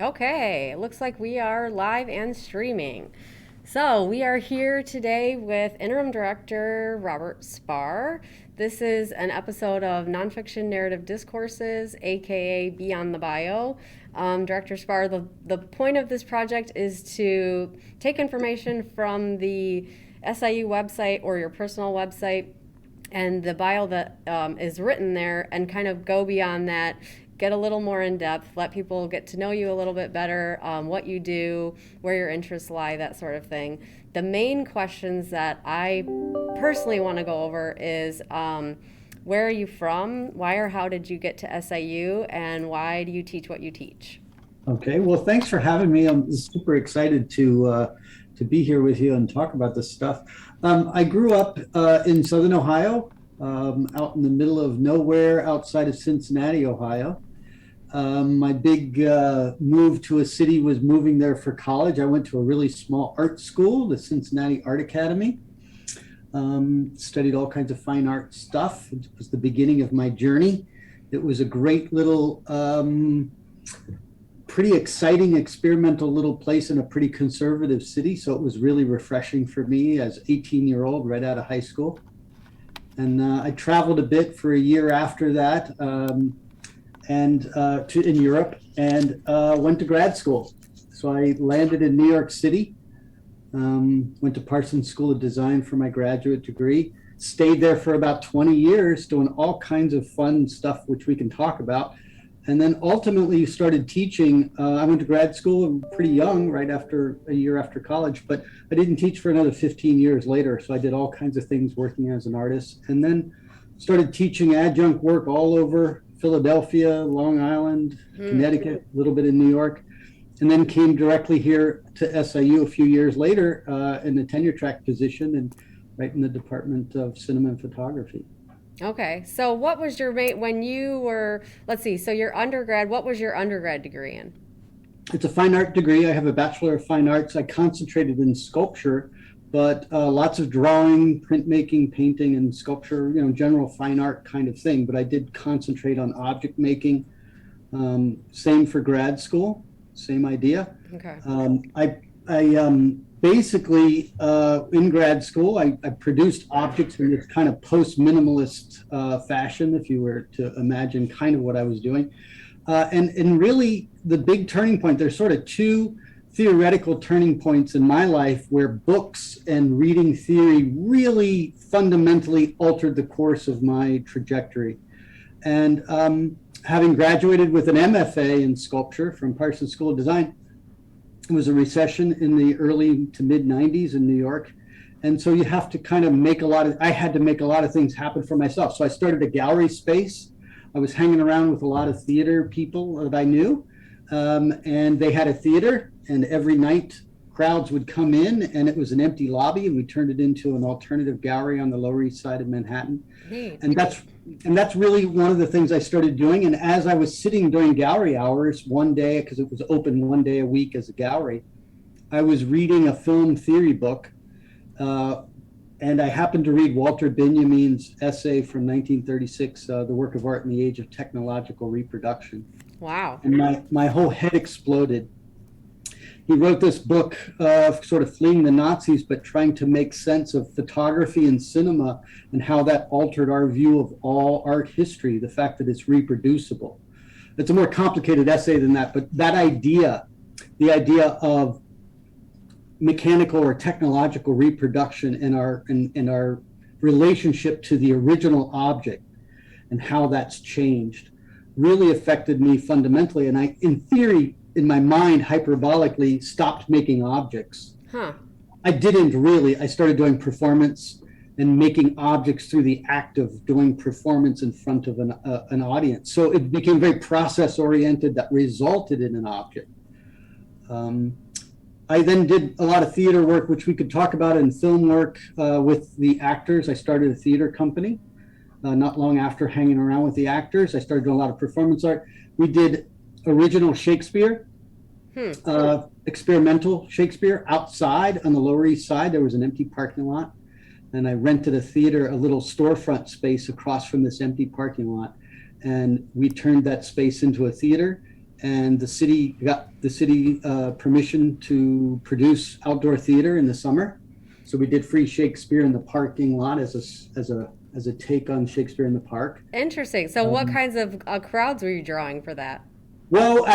Okay, it looks like we are live and streaming. So, we are here today with Interim Director Robert Spahr. This is an episode of Nonfiction Narrative Discourses, aka Beyond the Bio. Director Spahr, the point of this project is to take information from the SIU website or your personal website and the bio that is written there and kind of go beyond that, get a little more in depth, let people get to know you a little bit better, what you do, where your interests lie, that sort of thing. The main questions that I personally want to go over is where are you from? Why or how did you get to SIU? And why do you teach what you teach? Okay, well, thanks for having me. I'm super excited to be here with you and talk about this stuff. I grew up in Southern Ohio, out in the middle of nowhere, outside of Cincinnati, Ohio. My big move to a city was moving there for college. I went to a really small art school, the Cincinnati Art Academy. Studied all kinds of fine art stuff. It was the beginning of my journey. It was a great little pretty exciting experimental little place in a pretty conservative city. So it was really refreshing for me as 18-year-old right out of high school. And I traveled a bit for a year after that and in Europe and went to grad school. So I landed in New York City, went to Parsons School of Design for my graduate degree, stayed there for about 20 years doing all kinds of fun stuff, which we can talk about. And then ultimately started teaching. I went to grad school pretty young, right after a year after college, but I didn't teach for another 15 years later. So I did all kinds of things working as an artist, and then started teaching adjunct work all over Philadelphia, Long Island, Connecticut, a little bit in New York, and then came directly here to SIU a few years later in a tenure track position and right in the Department of Cinema and Photography. Okay, so what was your mate when you were, let's see, so your undergrad, what was your undergrad degree in? It's a fine art degree. I have a Bachelor of Fine Arts. I concentrated in sculpture, but lots of drawing, printmaking, painting, and sculpture, general fine art kind of thing. But I did concentrate on object making. Same for grad school, same idea. Okay. I basically, in grad school, I produced objects in this kind of post-minimalist fashion, if you were to imagine kind of what I was doing. And really, the big turning point, there's sort of two theoretical turning points in my life where books and reading theory really fundamentally altered the course of my trajectory. And having graduated with an MFA in sculpture from Parsons School of Design, it was a recession in the early to mid 90s in New York. And so you have to kind of I had to make a lot of things happen for myself. So I started a gallery space. I was hanging around with a lot of theater people that I knew. And they had a theater, and every night crowds would come in, and it was an empty lobby, and we turned it into an alternative gallery on the Lower East Side of Manhattan. Neat. And that's really one of the things I started doing. And as I was sitting during gallery hours one day, because it was open one day a week as a gallery, I was reading a film theory book. And I happened to read Walter Benjamin's essay from 1936, The Work of Art in the Age of Technological Reproduction. Wow. And my whole head exploded. He wrote this book sort of fleeing the Nazis, but trying to make sense of photography and cinema and how that altered our view of all art history, the fact that it's reproducible. It's a more complicated essay than that, but that idea, the idea of mechanical or technological reproduction in our relationship to the original object and how that's changed really affected me fundamentally. And I, in theory, in my mind, hyperbolically stopped making objects. Huh. I didn't really. I started doing performance and making objects through the act of doing performance in front of an audience. So it became very process oriented that resulted in an object. I then did a lot of theater work, which we could talk about, in film work with the actors. I started a theater company not long after hanging around with the actors. I started doing a lot of performance art. We did original Shakespeare, experimental Shakespeare outside on the Lower East Side. There was an empty parking lot. And I rented a theater, a little storefront space across from this empty parking lot. And we turned that space into a theater. and the city got permission to produce outdoor theater in the summer. So we did free Shakespeare in the parking lot as a take on Shakespeare in the Park. Interesting. So, what kinds of crowds were you drawing for that? Well,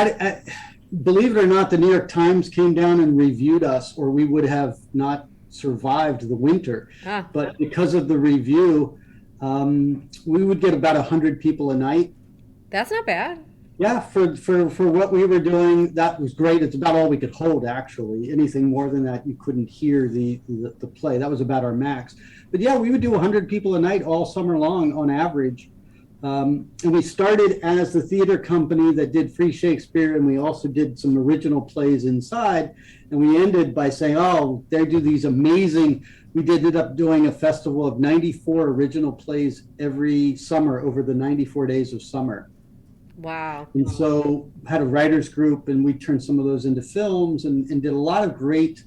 believe it or not, the New York Times came down and reviewed us, or we would have not survived the winter. But because of the review, we would get about 100 people a night. That's not bad. Yeah, for what we were doing, that was great. It's about all we could hold, actually. Anything more than that, you couldn't hear the play. That was about our max. But yeah, we would do 100 people a night all summer long on average. And we started as the theater company that did free Shakespeare, and we also did some original plays inside. And we ended by saying, oh, they do these amazing, we ended up doing a festival of 94 original plays every summer over the 94 days of summer. Wow. And so had a writers group, and we turned some of those into films and did a lot of great,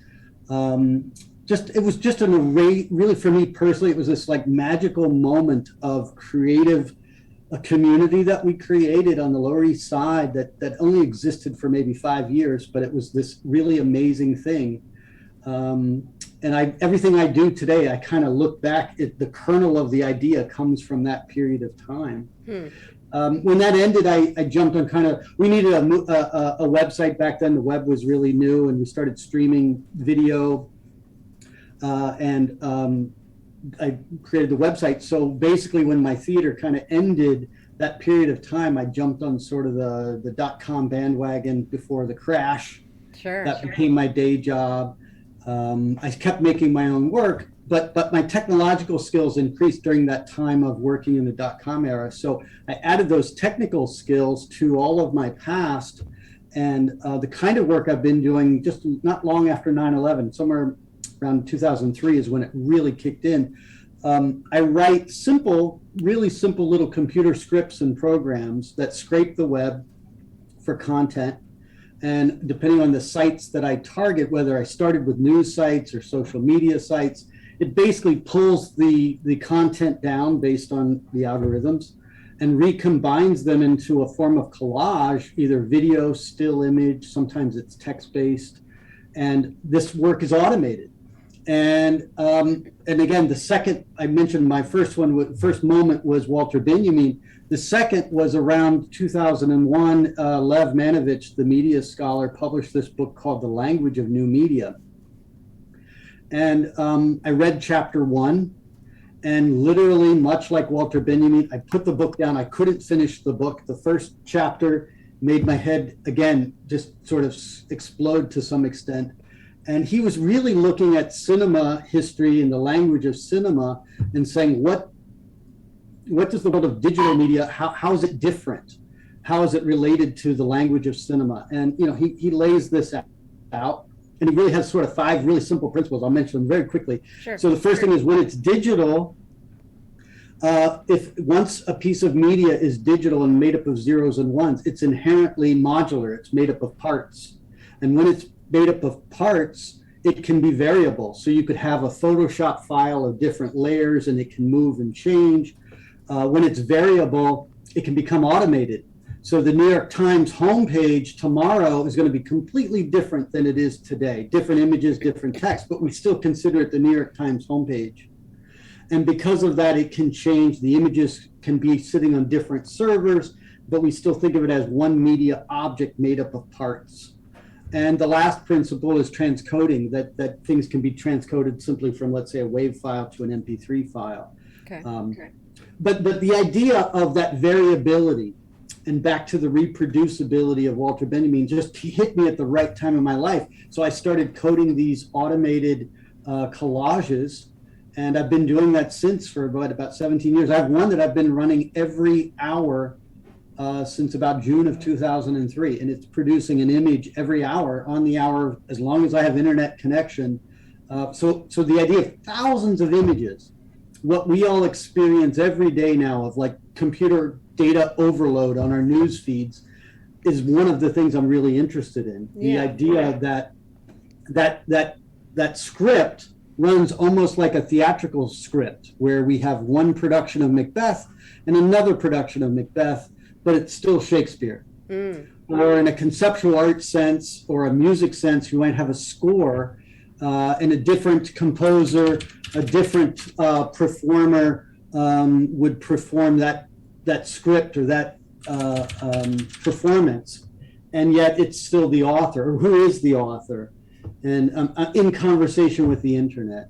it was just an array, really for me personally, it was this like magical moment of creative community that we created on the Lower East Side that only existed for maybe 5 years, but it was this really amazing thing. And everything I do today, I kind of look back at the kernel of the idea comes from that period of time. When that ended, I jumped on we needed a website back then. The web was really new, and we started streaming video, and I created the website. So basically, when my theater kind of ended that period of time, I jumped on sort of the .com bandwagon before the crash. Sure. That became my day job. I kept making my own work, but my technological skills increased during that time of working in the .com era. So I added those technical skills to all of my past, and the kind of work I've been doing just not long after 9/11, somewhere around 2003 is when it really kicked in. I write really simple little computer scripts and programs that scrape the web for content. And depending on the sites that I target, whether I started with news sites or social media sites, it basically pulls the content down based on the algorithms and recombines them into a form of collage, either video, still image, sometimes it's text-based. And this work is automated. And again, the second I mentioned, my first moment was Walter Benjamin. The second was around 2001. Lev Manovich, the media scholar, published this book called The Language of New Media. And I read chapter 1, and literally, much like Walter Benjamin, I put the book down. I couldn't finish the book. The first chapter made my head, again, just sort of explode to some extent. And he was really looking at cinema history and the language of cinema and saying, what does the world of digital media, how is it different? How is it related to the language of cinema? And he lays this out, and he really has sort of 5 really simple principles. I'll mention them very quickly. Sure. So the first thing is, when it's digital, if once a piece of media is digital and made up of zeros and ones, it's inherently modular. It's made up of parts. And when it's made up of parts, it can be variable. So you could have a Photoshop file of different layers, and it can move and change. When it's variable, it can become automated. So the New York Times homepage tomorrow is going to be completely different than it is today. Different images, different text, but we still consider it the New York Times homepage. And because of that, it can change. The images can be sitting on different servers, but we still think of it as one media object made up of parts. And the last principle is transcoding, that things can be transcoded simply from, let's say, a WAV file to an MP3 file. Okay. But the idea of that variability, and back to the reproducibility of Walter Benjamin, just hit me at the right time in my life. So I started coding these automated collages, and I've been doing that since for about 17 years. I have one that I've been running every hour since about June of 2003, and it's producing an image every hour, on the hour, as long as I have internet connection. So the idea of thousands of images, what we all experience every day now of like computer data overload on our news feeds, is one of the things I'm really interested in. The idea that script runs almost like a theatrical script, where we have one production of Macbeth and another production of Macbeth, but it's still Shakespeare. or in a conceptual art sense or a music sense, you might have a score, and a different composer, a different performer would perform that script or that performance, and yet it's still the author, or who is the author, and in conversation with the internet.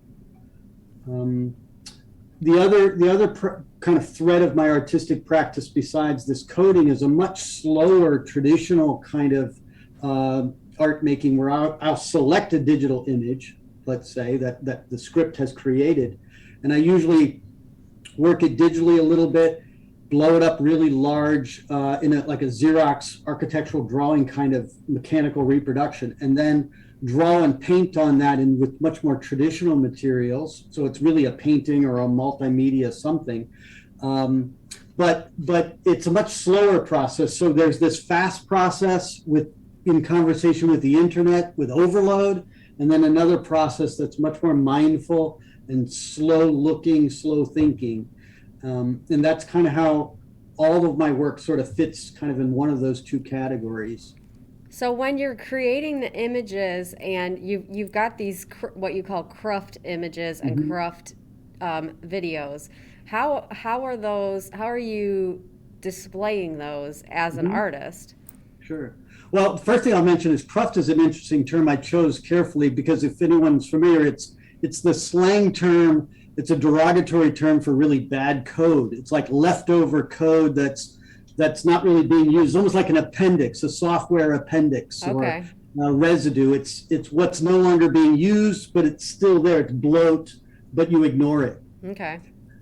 The other kind of thread of my artistic practice besides this coding is a much slower traditional kind of art making, where I'll select a digital image, let's say, that the script has created, and I usually work it digitally a little bit, blow it up really large in like a Xerox architectural drawing kind of mechanical reproduction, and then draw and paint on that with much more traditional materials. So it's really a painting or a multimedia something. But it's a much slower process. So there's this fast process in conversation with the internet, with overload, and then another process that's much more mindful and slow looking, slow thinking. And that's kind of how all of my work sort of fits kind of in one of those two categories. So when you're creating the images and you've got these what you call cruft images and cruft videos, how are you displaying those as an artist? Sure. Well, the first thing I'll mention is cruft is an interesting term I chose carefully, because if anyone's familiar, it's the slang term. It's a derogatory term for really bad code. It's like leftover code that's not really being used. It's almost like an appendix, a software appendix, okay, or a residue. It's what's no longer being used, but it's still there. It's bloat, but you ignore it. Okay.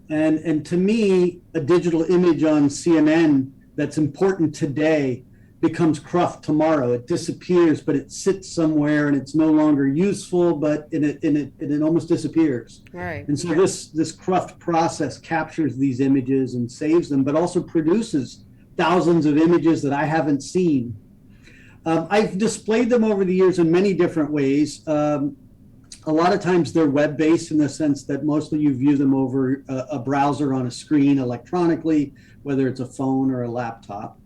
And to me, a digital image on CNN that's important today becomes cruft tomorrow. It disappears, but it sits somewhere and it's no longer useful, but it almost disappears. Right. And so this cruft process captures these images and saves them, but also produces thousands of images that I haven't seen. I've displayed them over the years in many different ways. A lot of times they're web-based, in the sense that mostly you view them over a browser on a screen electronically, whether it's a phone or a laptop.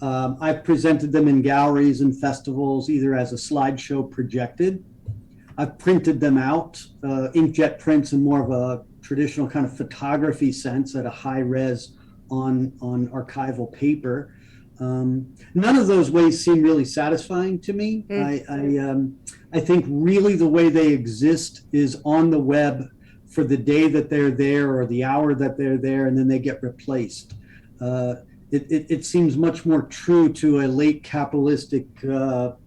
I've presented them in galleries and festivals, either as a slideshow projected. I've printed them out, inkjet prints in more of a traditional kind of photography sense, at a high res on archival paper. None of those ways seem really satisfying to me. I think really the way they exist is on the web for the day that they're there, or the hour that they're there, and then they get replaced. It seems much more true to a late capitalistic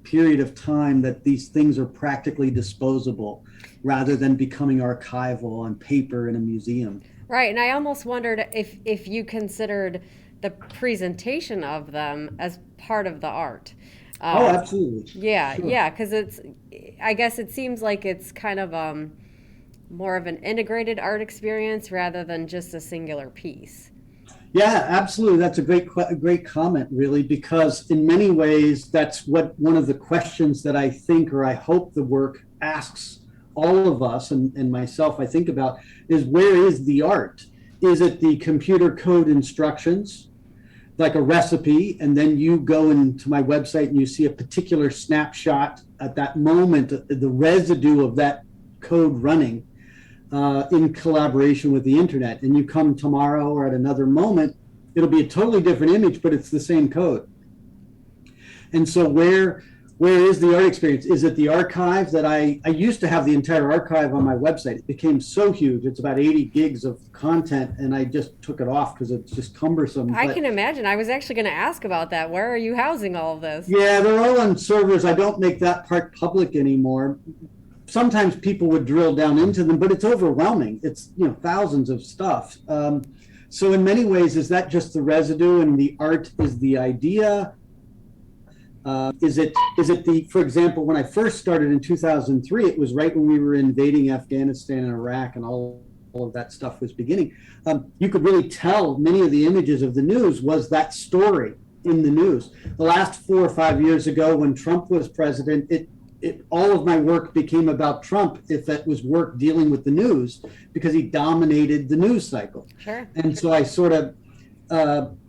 period of time, that these things are practically disposable, rather than becoming archival on paper in a museum. Right, and I almost wondered if you considered the presentation of them as part of the art. Oh, absolutely. Yeah, Sure. yeah, because I guess it seems like it's kind of more of an integrated art experience rather than just a singular piece. Yeah, absolutely. That's a great comment, really, because in many ways, that's one of the questions that I think, or I hope the work asks all of us, and myself, I think about, is where is the art? Is it the computer code instructions, like a recipe, and then you go into my website and you see a particular snapshot at that moment, the residue of that code running in collaboration with the internet, and you come tomorrow or at another moment, it'll be a totally different image, but it's the same code. And so where is the art experience? Is it the archive that I used to have the entire archive on my website? It became so huge. It's about 80 gigs of content, and I just took it off because it's just cumbersome. I can imagine. I was actually going to ask about that. Where are you housing all of this? Yeah, they're all on servers. I don't make that part public anymore. Sometimes people would drill down into them, but it's overwhelming. It's thousands of stuff. So in many ways, is that just the residue, and the art is the idea? Is it for example, when I first started in 2003, it was right when we were invading Afghanistan and Iraq, and all of that stuff was beginning. You could really tell many of the images of the news was that story in the news. The last 4 or 5 years ago, when Trump was president, all of my work became about Trump, if it was work dealing with the news, because he dominated the news cycle. Sure. And so I sort of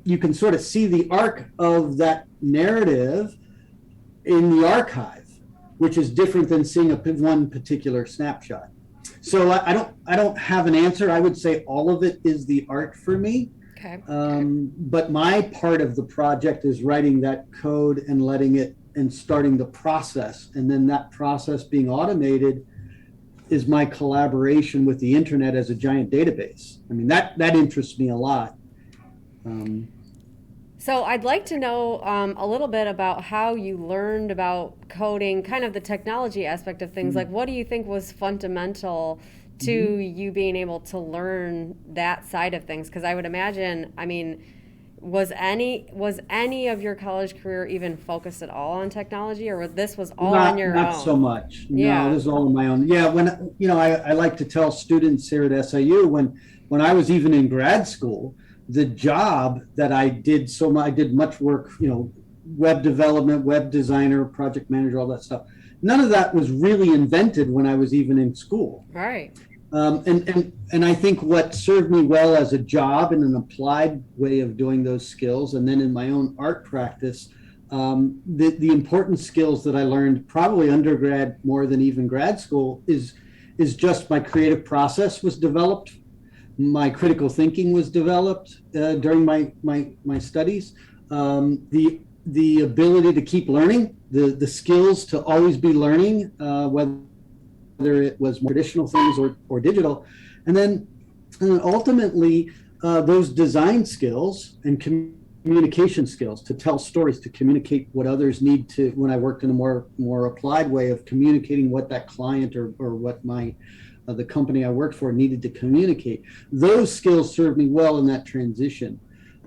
you can sort of see the arc of that narrative in the archive, which is different than seeing one particular snapshot. So I don't have an answer. I would say all of it is the art for me. Okay. But my part of the project is writing that code and letting it and starting the process, and then that process being automated is my collaboration with the internet as a giant database. I mean, that interests me a lot. So I'd like to know a little bit about how you learned about coding, kind of the technology aspect of things. Like, what do you think was fundamental to you being able to learn that side of things? Because I would imagine, I mean, was any of your college career even focused at all on technology, or this was all on your own? Not so much. Yeah. No, this is all on my own. Yeah, when I like to tell students here at SIU, when I was even in grad school, the job that I did I did much work, web development, web designer, project manager, all that stuff. None of that was really invented when I was even in school. Right. And I think what served me well as a job and an applied way of doing those skills, and then in my own art practice, the important skills that I learned probably undergrad more than even grad school is just my creative process was developed. My critical thinking was developed during my studies. The ability to keep learning, the skills to always be learning, whether it was more traditional things or digital, and then ultimately those design skills and communication skills to tell stories, to communicate what others need to. When I worked in a more applied way of communicating what that client or what the company I worked for needed to communicate. Those skills served me well in that transition.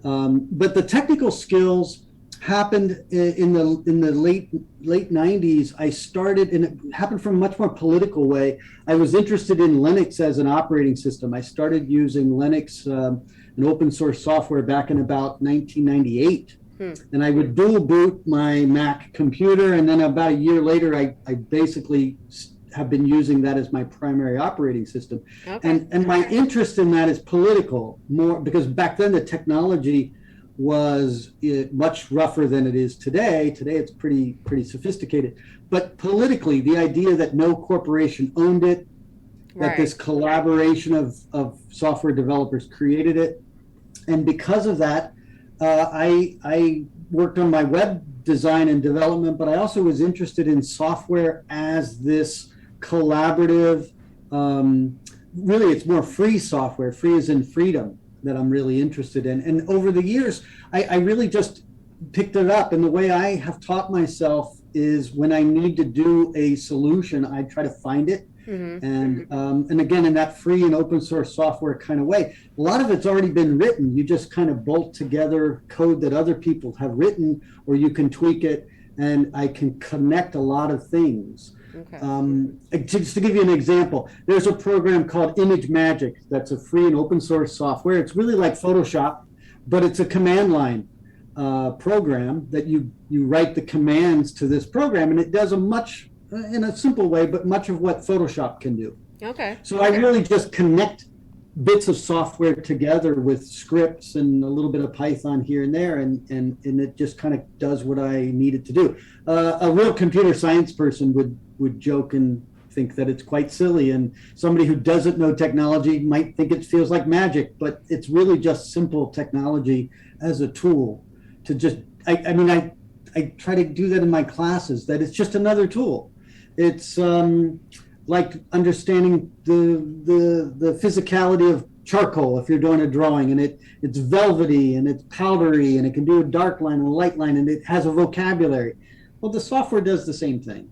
But the technical skills happened in the late 90s. I started, and it happened from a much more political way. I was interested in Linux as an operating system. I started using Linux, an open source software, back in about 1998. And I would dual boot my Mac computer, and then about a year later, I basically have been using that as my primary operating system. Okay. And my interest in that is political, more because back then the technology was much rougher than it is today. Today it's pretty sophisticated. But politically, the idea that no corporation owned it, that this collaboration of software developers created it. And because of that, I worked on my web design and development, but I also was interested in software as this collaborative, really it's more free software, free as in freedom, that I'm really interested in. And over the years, I really just picked it up. And the way I have taught myself is when I need to do a solution, I try to find it. And again, in that free and open source software kind of way, a lot of it's already been written. You just kind of bolt together code that other people have written, or you can tweak it, and I can connect a lot of things. Okay. Just to give you an example, there's a program called Image Magic that's a free and open source software. It's really like Photoshop, but it's a command line program that you write the commands to this program, and it does in a simple way, but much of what Photoshop can do. Okay. So I really just connect bits of software together with scripts and a little bit of Python here and there, and it just kind of does what I need it to do. A real computer science person would joke and think that it's quite silly, and somebody who doesn't know technology might think it feels like magic, but it's really just simple technology as a tool to just, I try to do that in my classes, that it's just another tool. It's like understanding the physicality of charcoal if you're doing a drawing, and it's velvety and it's powdery and it can do a dark line and a light line, and it has a vocabulary. Well, the software does the same thing.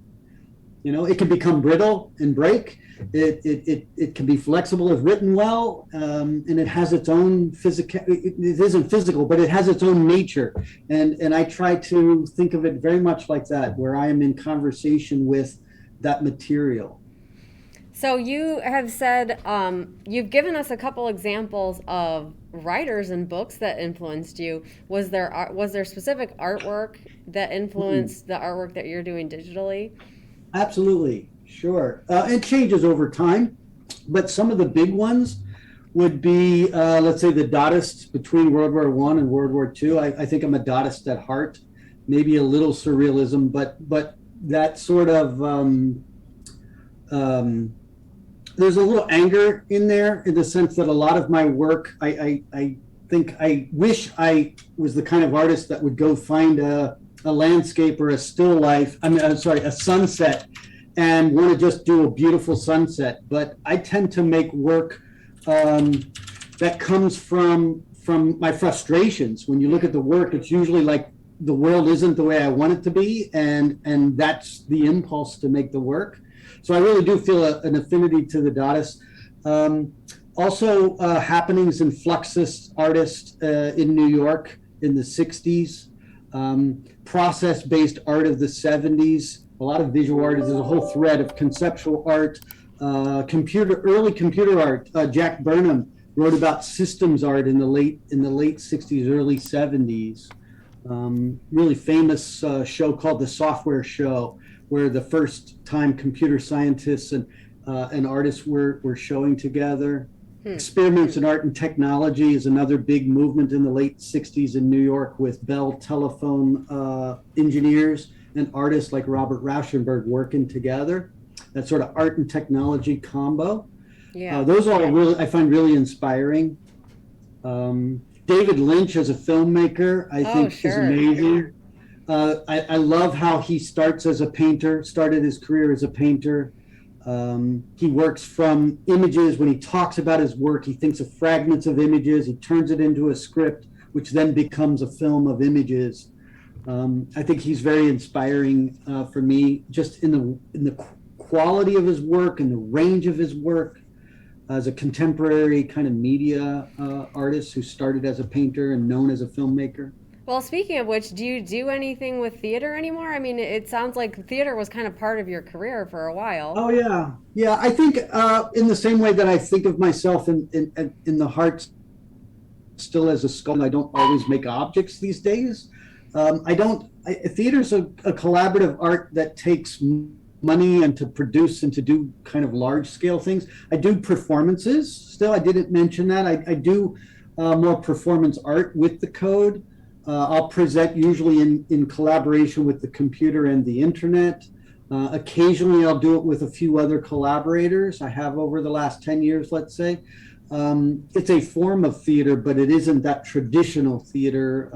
It can become brittle and break. It can be flexible if written well, and it has its own physical. It isn't physical, but it has its own nature. And I try to think of it very much like that, where I am in conversation with that material. So you have said, you've given us a couple examples of writers and books that influenced you. Was there specific artwork that influenced the artwork that you're doing digitally? Absolutely, sure. It changes over time, but some of the big ones would be, let's say, the Dadists between World War I and World War II. I think I'm a Dadist at heart, maybe a little surrealism, but that sort of um, there's a little anger in there in the sense that a lot of my work, I think I wish I was the kind of artist that would go find a landscape or a still life. I'm sorry, a sunset, and want to just do a beautiful sunset. But I tend to make work that comes from my frustrations. When you look at the work, it's usually like the world isn't the way I want it to be, and that's the impulse to make the work. So I really do feel an affinity to the Dadists. Also, happenings and Fluxus artists in New York in the 60s, process-based art of the 70s, a lot of visual art. There's a whole thread of conceptual art, early computer art. Jack Burnham wrote about systems art in the late 60s, early 70s. Really famous show called The Software Show, where the first time computer scientists and artists were showing together. Experiments in art and technology is another big movement in the late 60s in New York, with Bell telephone engineers and artists like Robert Rauschenberg working together. That sort of art and technology combo. Yeah. Those are really, I find really inspiring. David Lynch as a filmmaker, I think is amazing. I love how he started his career as a painter. He works from images. When he talks about his work, he thinks of fragments of images. He turns it into a script, which then becomes a film of images. I think he's very inspiring for me, just in the quality of his work and the range of his work as a contemporary kind of media artist who started as a painter and known as a filmmaker. Well, speaking of which, do you do anything with theater anymore? I mean, it sounds like theater was kind of part of your career for a while. Oh yeah, yeah. I think in the same way that I think of myself in the heart still as a sculptor, I don't always make objects these days. Theater's a collaborative art that takes money and to produce and to do kind of large scale things. I do performances still. I didn't mention that. I do more performance art with the code. I'll present usually in collaboration with the computer and the internet. Occasionally I'll do it with a few other collaborators. I have over the last 10 years, let's say. It's a form of theater, but it isn't that traditional theater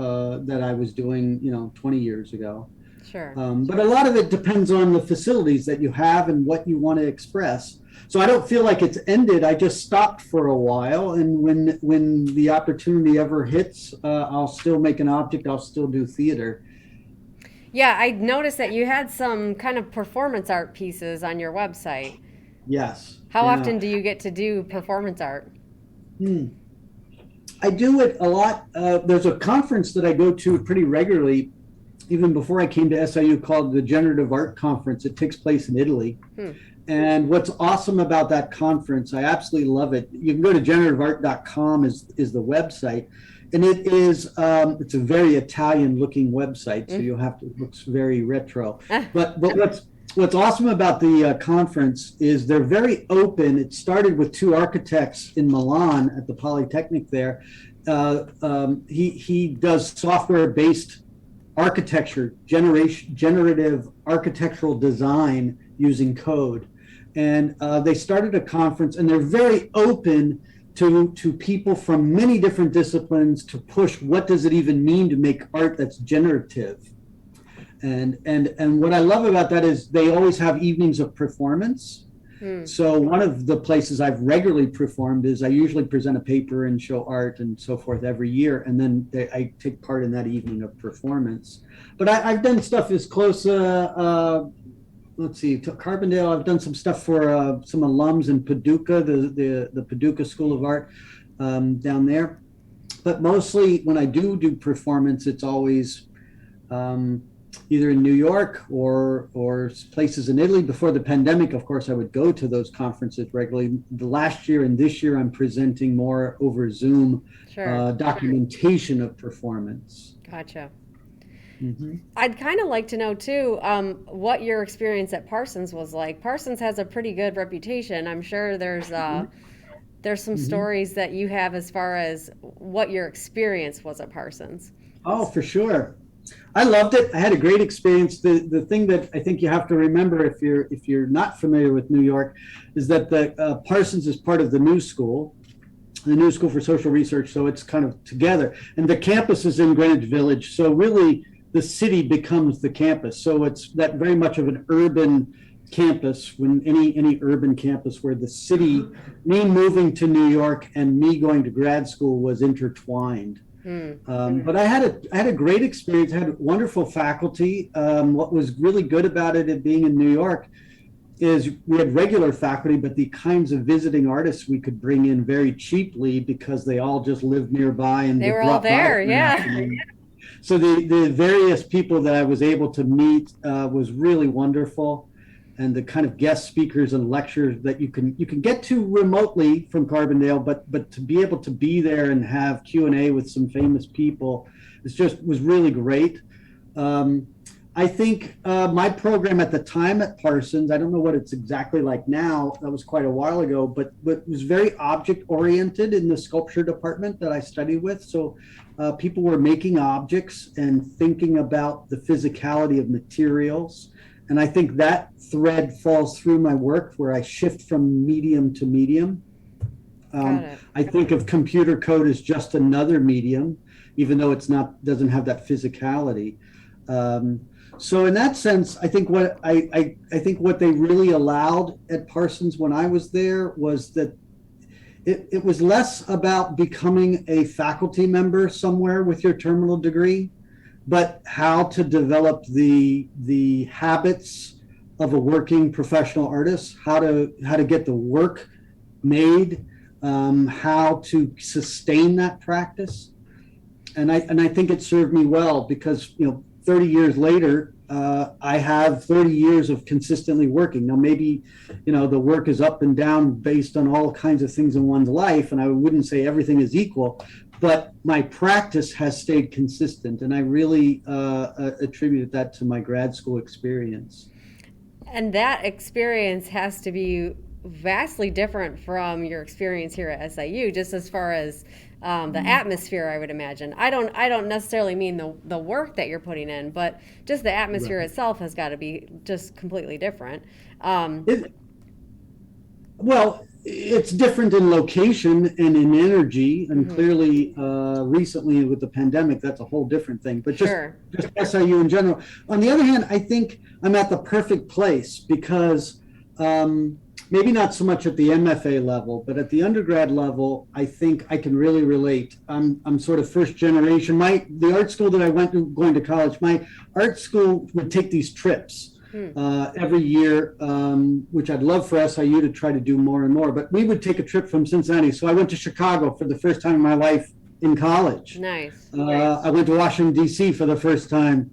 that I was doing, 20 years ago. Sure. But a lot of it depends on the facilities that you have and what you want to express. So I don't feel like it's ended. I just stopped for a while, and when the opportunity ever hits, I'll still make an object. I'll still do theater. Yeah, I noticed that you had some kind of performance art pieces on your website. Yes. How often do you get to do performance art? I do it a lot. There's a conference that I go to pretty regularly, even before I came to SIU, called the Generative Art Conference. It takes place in Italy. And what's awesome about that conference, I absolutely love it. You can go to generativeart.com is the website, and it's a very Italian looking website, so you'll have to, it looks very retro. But what's awesome about the conference is they're very open. It started with two architects in Milan at the Polytechnic there. He does software-based architecture, generative architectural design using code. And they started a conference, and they're very open to people from many different disciplines to push what does it even mean to make art that's generative. And what I love about that is they always have evenings of performance. So one of the places I've regularly performed is I usually present a paper and show art and so forth every year, and then I take part in that evening of performance. But I've done stuff as close, let's see, to Carbondale. I've done some stuff for some alums in Paducah, the Paducah School of Art down there. But mostly when I do performance, it's always either in New York or places in Italy. Before the pandemic, of course, I would go to those conferences regularly. The last year and this year, I'm presenting more over Zoom documentation of performance. Gotcha. Mm-hmm. I'd kind of like to know, too, what your experience at Parsons was like. Parsons has a pretty good reputation. I'm sure there's there's some stories that you have as far as what your experience was at Parsons. Oh, for sure. I loved it. I had a great experience. The thing that I think you have to remember if you're not familiar with New York is that the Parsons is part of the New School, the New School for Social Research. So it's kind of together, and the campus is in Greenwich Village. So really, the city becomes the campus. So it's that very much of an urban campus. When any urban campus where the city, me moving to New York and me going to grad school was intertwined. But I had a great experience. I had wonderful faculty. What was really good about it being in New York is we had regular faculty, but the kinds of visiting artists we could bring in very cheaply because they all just lived nearby and they were all there. Yeah. So the various people that I was able to meet was really wonderful. And the kind of guest speakers and lectures that you can get to remotely from Carbondale, but to be able to be there and have Q&A with some famous people, was really great. I think my program at the time at Parsons, I don't know what it's exactly like now, that was quite a while ago, but was very object oriented in the sculpture department that I studied with. So people were making objects and thinking about the physicality of materials. And I think that thread falls through my work where I shift from medium to medium. I think of computer code as just another medium, even though doesn't have that physicality. So in that sense, I think what they really allowed at Parsons when I was there was that it was less about becoming a faculty member somewhere with your terminal degree, but how to develop the habits of a working professional artist, how to get the work made, how to sustain that practice, and I think it served me well because 30 years later, I have 30 years of consistently working. Now maybe the work is up and down based on all kinds of things in one's life, and I wouldn't say everything is equal. But my practice has stayed consistent, and I really attributed that to my grad school experience. And that experience has to be vastly different from your experience here at SIU, just as far as the atmosphere, I would imagine. I don't necessarily mean the work that you're putting in, but just the atmosphere itself has got to be just completely different. It's different in location and in energy, and clearly recently with the pandemic, that's a whole different thing. But just SIU in general. On the other hand, I think I'm at the perfect place because maybe not so much at the MFA level, but at the undergrad level, I think I can really relate. I'm sort of first generation. The art school that I went to going to college, my art school would take these trips every year, which I'd love for SIU to try to do more and more. But we would take a trip from Cincinnati. So I went to Chicago for the first time in my life in college. Nice. I went to Washington, D.C. for the first time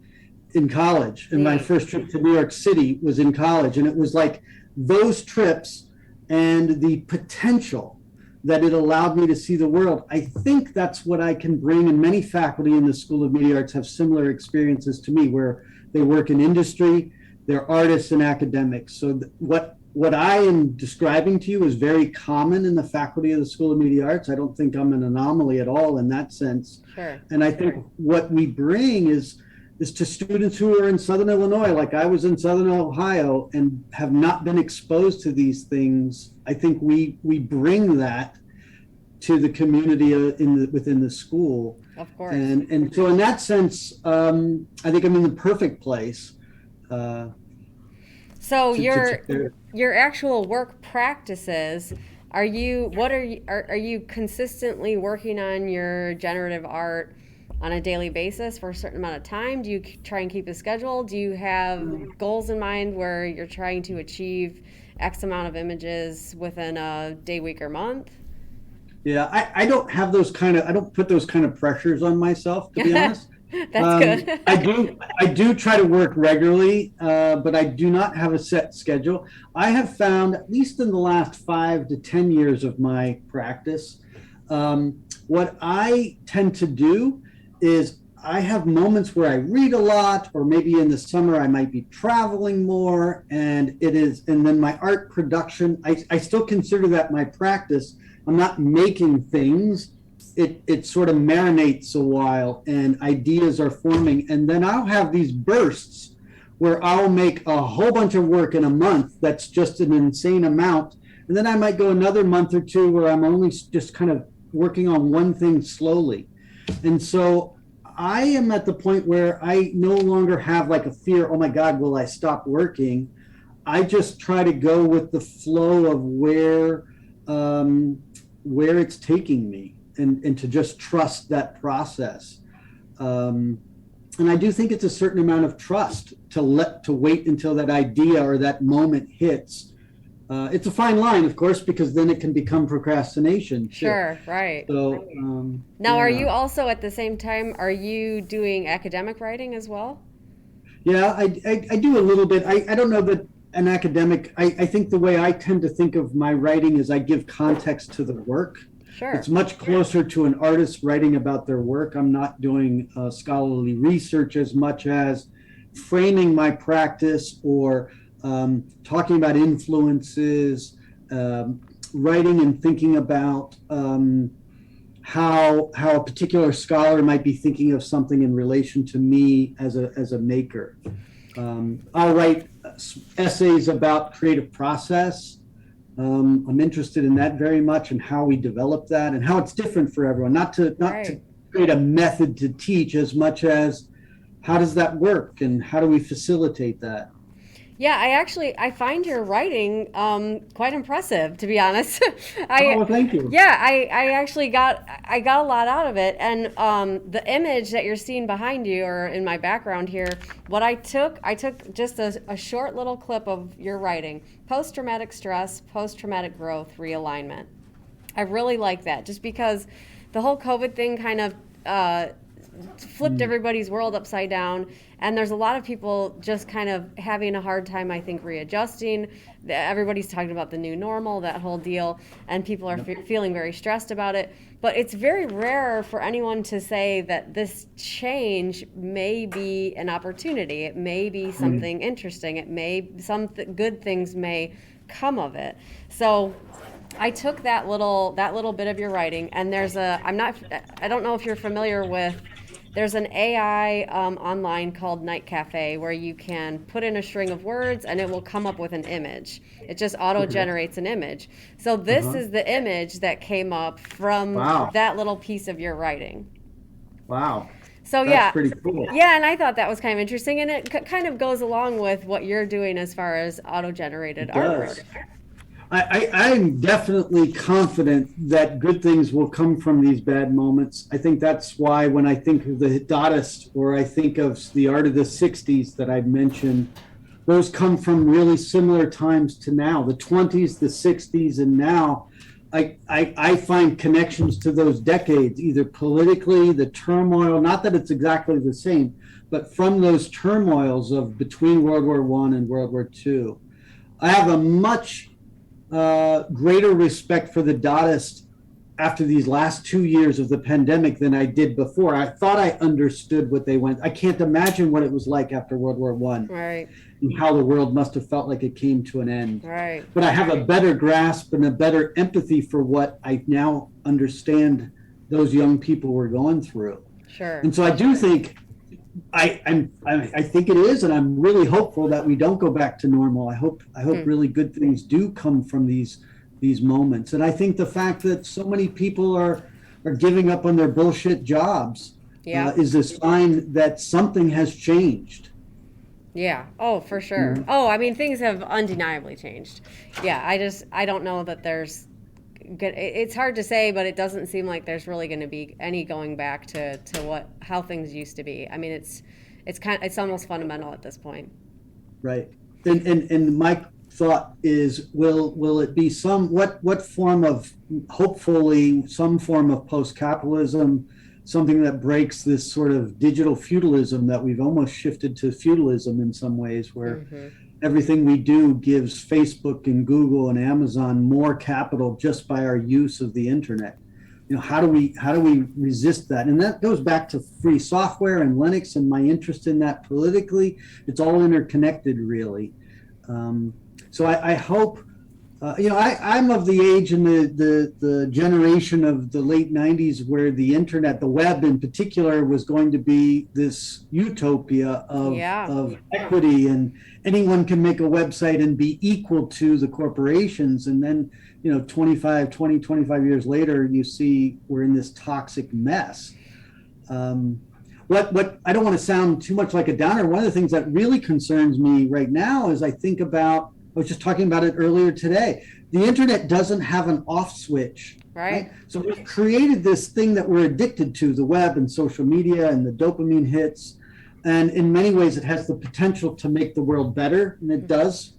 in college. And my first trip to New York City was in college. And it was like those trips and the potential that it allowed me to see the world. I think that's what I can bring. And many faculty in the School of Media Arts have similar experiences to me where they work in industry. They're artists and academics. So what I am describing to you is very common in the faculty of the School of Media Arts. I don't think I'm an anomaly at all in that sense. Sure. And I think what we bring is to students who are in Southern Illinois, like I was in Southern Ohio, and have not been exposed to these things. I think we bring that to the community within the school. Of course. And so in that sense, I think I'm in the perfect place. So your actual work practices, are you consistently working on your generative art on a daily basis for a certain amount of time? Do you try and keep a schedule? Do you have goals in mind where you're trying to achieve X amount of images within a day, week, or month? Yeah, I don't have I don't put those kind of pressures on myself, to be honest. That's good. I do try to work regularly, but I do not have a set schedule. I have found, at least in the last 5 to 10 years of my practice, what I tend to do is I have moments where I read a lot, or maybe in the summer I might be traveling more, and then my art production, I still consider that my practice, I'm not making things. It sort of marinates a while and ideas are forming. And then I'll have these bursts where I'll make a whole bunch of work in a month. That's just an insane amount. And then I might go another month or two where I'm only just kind of working on one thing slowly. And so I am at the point where I no longer have like a fear, oh my God, will I stop working? I just try to go with the flow of where it's taking me, and to just trust that process. And I do think it's a certain amount of trust to wait until that idea or that moment hits. It's a fine line, of course, because then it can become procrastination too. Sure, right. So Now, are yeah. you also at the same time, are you doing academic writing as well? Yeah, I do a little bit. I don't know that an academic, I think the way I tend to think of my writing is I give context to the work. Sure. It's much closer to an artist writing about their work. I'm not doing scholarly research as much as framing my practice, or talking about influences, writing and thinking about how a particular scholar might be thinking of something in relation to me as a maker. I'll write essays about creative process. I'm interested in that very much, and how we develop that and how it's different for everyone. Not to create a method to teach as much as how does that work and how do we facilitate that. Yeah, I find your writing quite impressive, to be honest. Oh, thank you. Yeah, I actually got a lot out of it, and the image that you're seeing behind you, or in my background here, what I took just a short little clip of your writing: post-traumatic stress, post-traumatic growth, realignment. I really like that, just because the whole COVID thing kind of flipped everybody's world upside down, and there's a lot of people just kind of having a hard time, I think, readjusting. Everybody's talking about the new normal, that whole deal, and people are feeling very stressed about it. But it's very rare for anyone to say that this change may be an opportunity. It may be something interesting. It may, some good things may come of it. So I took that little bit of your writing, and I don't know if you're familiar with, there's an AI online called Night Cafe, where you can put in a string of words and it will come up with an image. It just auto generates an image. So this is the image that came up from that little piece of your writing. Wow. So That's pretty cool. Yeah, and I thought that was kind of interesting, and it kind of goes along with what you're doing as far as auto-generated artwork. I'm definitely confident that good things will come from these bad moments. I think that's why when I think of the Dadaist, or I think of the art of the 60s that I mentioned, those come from really similar times to now, the 20s, the 60s, and now. I find connections to those decades, either politically, the turmoil, not that it's exactly the same, but from those turmoils of between World War I and World War II. I have a much greater respect for the Dadaist after these last 2 years of the pandemic than I did before. I thought I understood what they went. I can't imagine what it was like after World War I. Right. And how the world must have felt like it came to an end. Right. But I have a better grasp and a better empathy for what I now understand those young people were going through. Sure. And so I do think I think it is, and I'm really hopeful that we don't go back to normal. I hope really good things do come from these moments. And I think the fact that so many people are giving up on their bullshit jobs is a sign that something has changed. Yeah. Oh, for sure. Mm-hmm. Oh, I mean, things have undeniably changed. Yeah. I don't know that there's good. It's hard to say, but it doesn't seem like there's really going to be any going back to how things used to be. I mean, it's almost fundamental at this point. Right. And my thought is, will it be what form of, hopefully some form of post-capitalism, something that breaks this sort of digital feudalism that we've almost shifted to feudalism in some ways, where everything we do gives Facebook and Google and Amazon more capital just by our use of the internet. You know, how do we resist that? And that goes back to free software and Linux and my interest in that politically. It's all interconnected, really. So I hope I'm of the age and the generation of the late 90s where the internet, the web in particular, was going to be this utopia Yeah. of equity, and anyone can make a website and be equal to the corporations. And then, 25 years later, you see we're in this toxic mess. What I don't want to sound too much like a downer. One of the things that really concerns me right now is I think about, I was just talking about it earlier today. The internet doesn't have an off switch, Right. So we've created this thing that we're addicted to, the web and social media and the dopamine hits. And in many ways, it has the potential to make the world better, and it does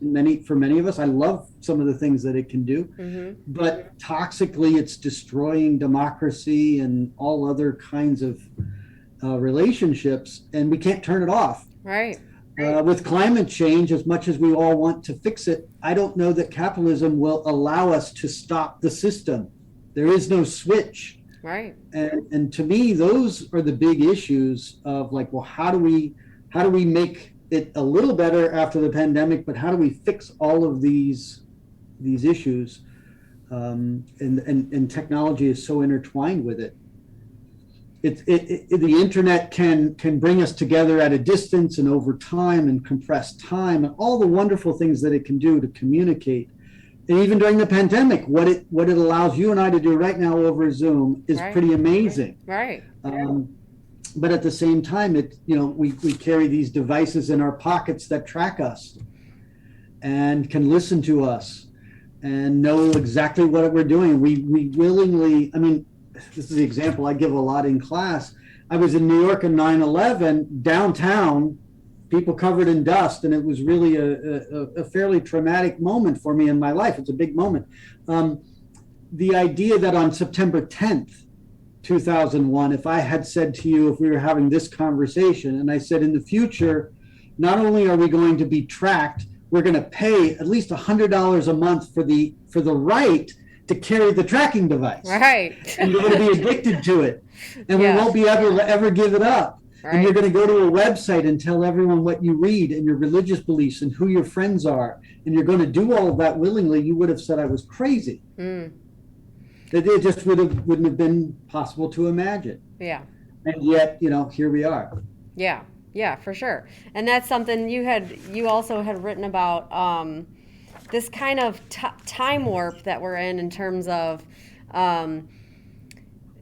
for many of us. I love some of the things that it can do, but toxically, it's destroying democracy and all other kinds of relationships, and we can't turn it off. Right. With climate change, as much as we all want to fix it, I don't know that capitalism will allow us to stop the system. There is no switch. Right. And to me, those are the big issues of like, well, how do we make it a little better after the pandemic, but how do we fix all of these issues? And technology is so intertwined with it. The internet can bring us together at a distance and over time and compress time and all the wonderful things that it can do to communicate. And even during the pandemic, what it allows you and I to do right now over Zoom is pretty amazing. Right. But at the same time, we carry these devices in our pockets that track us and can listen to us and know exactly what we're doing. We willingly, this is the example I give a lot in class. I was in New York on 9/11, downtown, people covered in dust, and it was really a fairly traumatic moment for me in my life. It's a big moment. The idea that on September 10th, 2001, if I had said to you, if we were having this conversation, and I said, in the future, not only are we going to be tracked, we're going to pay at least $100 a month for the right to carry the tracking device. Right. And you're going to be addicted to it. And we won't be able to ever give it up. Right. And you're going to go to a website and tell everyone what you read and your religious beliefs and who your friends are. And you're going to do all of that willingly. You would have said I was crazy. It just wouldn't have been possible to imagine. Yeah. And yet, here we are. Yeah. Yeah, for sure. And that's something you also had written about, this kind of time warp that we're in terms of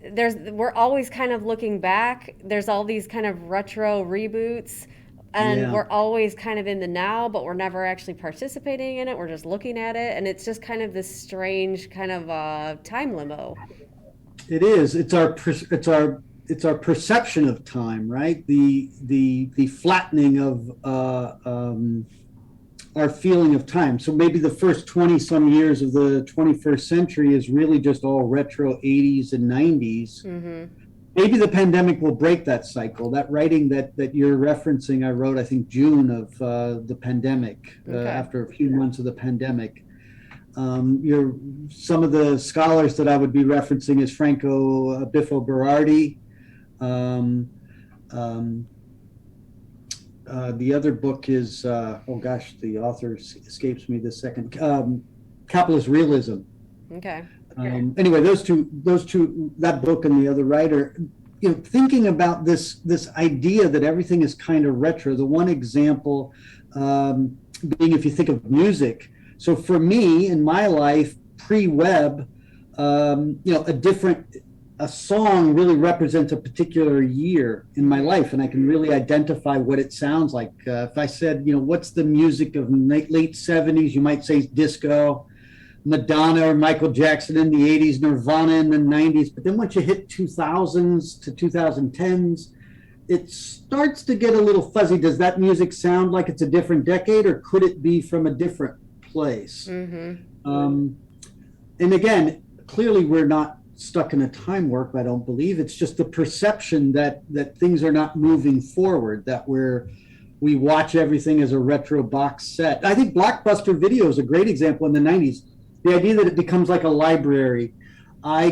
we're always kind of looking back. There's all these kind of retro reboots, and we're always kind of in the now, but we're never actually participating in it. We're just looking at it, and it's just kind of this strange kind of time limbo. It is. It's our perception of time, right? The flattening of our feeling of time. So maybe the first 20 some years of the 21st century is really just all retro 80s and 90s. Maybe the pandemic will break that cycle. That writing that you're referencing, I wrote, I think, June of the pandemic, after a few months of the pandemic. Some of the scholars that I would be referencing is Franco Biffo Berardi. The other book is, the author escapes me this second, Capitalist Realism. Okay. Anyway, those two, that book and the other writer, thinking about this idea that everything is kind of retro. The one example being, if you think of music. So for me, in my life, pre-web, a song really represents a particular year in my life, and I can really identify what it sounds like. If I said, what's the music of late 70s, you might say disco, Madonna or Michael Jackson in the 80s, Nirvana in the 90s. But then once you hit 2000s to 2010s, it starts to get a little fuzzy. Does that music sound like it's a different decade, or could it be from a different place? And again, clearly we're not stuck in a time warp, I don't believe. It's just the perception that things are not moving forward, that we watch everything as a retro box set. I think Blockbuster Video is a great example in the 90s. The idea that it becomes like a library. I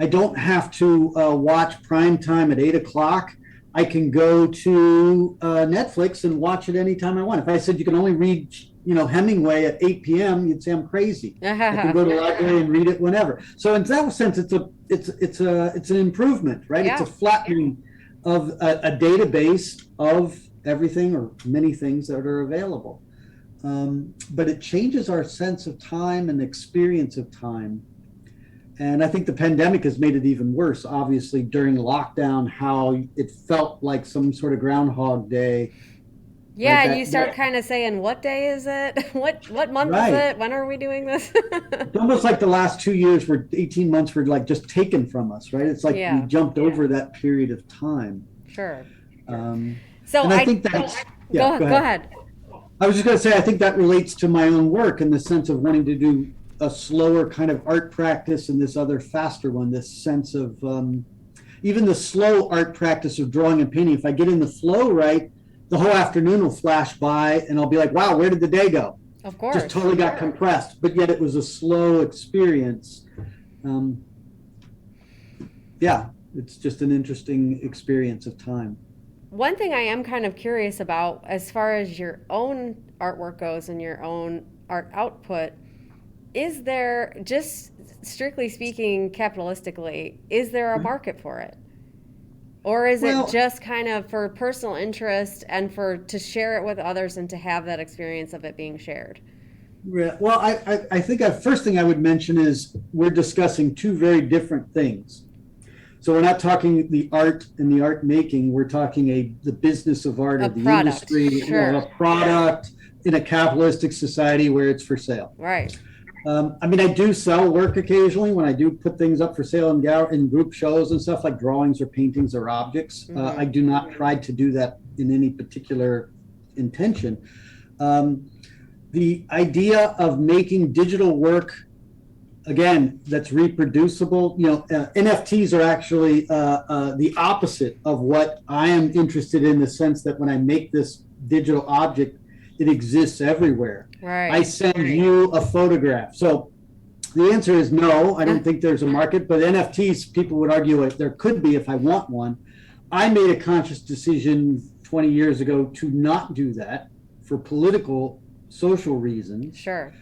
don't have to watch prime time at 8 o'clock. I can go to Netflix and watch it anytime I want. If I said you can only read Hemingway at 8 p.m., you'd say I'm crazy. I can go to the library and read it whenever. So in that sense, it's an improvement, right? Yeah. It's a flattening of a database of everything or many things that are available. But it changes our sense of time and experience of time. And I think the pandemic has made it even worse. Obviously, during lockdown, how it felt like some sort of Groundhog Day. Yeah, Right, and you start kind of saying, "What day is it? What month is right. it? When are we doing this?" It's almost like the last 2 years were 18 months were like just taken from us, right? It's like we Yeah, jumped over that period of time. sure. So And I think that's, yeah, go go ahead. ahead. I was just going to say, I think that relates to my own work in the sense of wanting to do a slower kind of art practice and this other faster one, this sense of even the slow art practice of drawing and painting. If I get in the flow right, the whole afternoon will flash by and I'll be like, wow, where did the day go? Of course. Just totally got compressed, but yet it was a slow experience. Yeah, it's just an interesting experience of time. One thing I am kind of curious about, as far as your own artwork goes and your own art output, is there, just strictly speaking, capitalistically, is there a market for it? Or is it Well, just kind of for personal interest and to share it with others and to have that experience of it being shared? well, I think the first thing I would mention is we're discussing two very different things. So we're not talking the art and the art making. We're talking the business of art or the product, industry sure. of a product in a capitalistic society where it's for sale. Right. I mean, I do sell work occasionally when I do put things up for sale in group shows and stuff like drawings or paintings or objects. I do not try to do that in any particular intention. The idea of making digital work, again, that's reproducible, NFTs are actually the opposite of what I am interested in the sense that when I make this digital object, it exists everywhere. Right. I send you a photograph. So the answer is no, I don't think there's a market, but NFTs, people would argue there could be if I want one. I made a conscious decision 20 years ago to not do that for political, social reasons. Sure.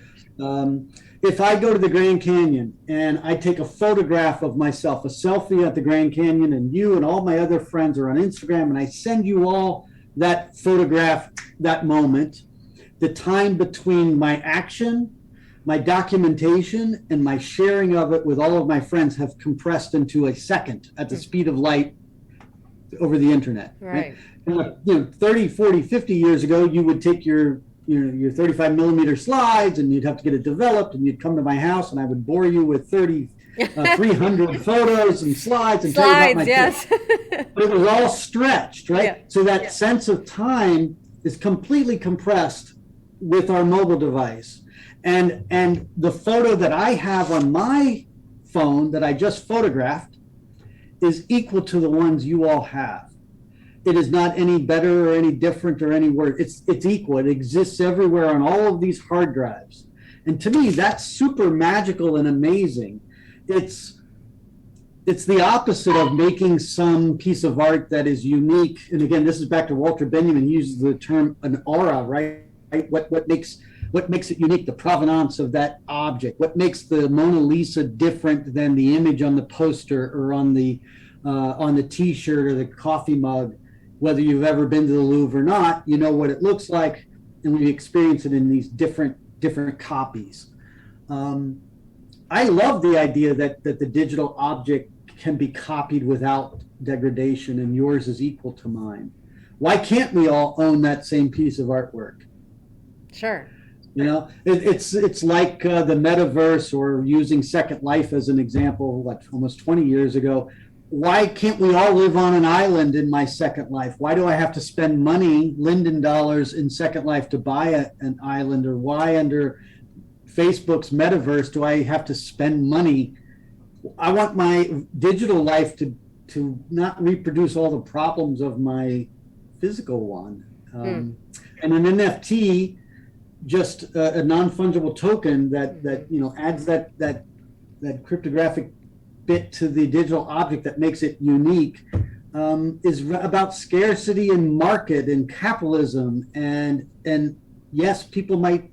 If I go to the Grand Canyon and I take a photograph of myself, a selfie at the Grand Canyon, and you and all my other friends are on Instagram, and I send you all that photograph, that moment, the time between my action, my documentation, and my sharing of it with all of my friends have compressed into a second at the speed of light over the internet. Right. 30, 40, 50 years ago, you would take your 35 millimeter slides and you'd have to get it developed and you'd come to my house and I would bore you with 300 photos and slides and tell you about my yes. But it was all stretched, right? Yeah. So that sense of time is completely compressed with our mobile device. And the photo that I have on my phone that I just photographed is equal to the ones you all have. It is not any better or any different or any worse. It's equal. It exists everywhere on all of these hard drives. And to me, that's super magical and amazing. It's the opposite of making some piece of art that is unique. And again, this is back to Walter Benjamin. He uses the term an aura, right? What makes it unique? The provenance of that object. What makes the Mona Lisa different than the image on the poster or on the T-shirt or the coffee mug? Whether you've ever been to the Louvre or not, you know what it looks like, and we experience it in these different copies. I love the idea that the digital object can be copied without degradation, and yours is equal to mine. Why can't we all own that same piece of artwork? Sure. It's like the metaverse, or using Second Life as an example, like almost 20 years ago. Why can't we all live on an island in my Second Life? Why do I have to spend money, Linden dollars, in Second Life to buy an island? Or why under Facebook's metaverse do I have to spend money? I want my digital life to not reproduce all the problems of my physical one. And an NFT, just a non-fungible token that adds that cryptographic bit to the digital object that makes it unique, is about scarcity and market and capitalism and yes, people might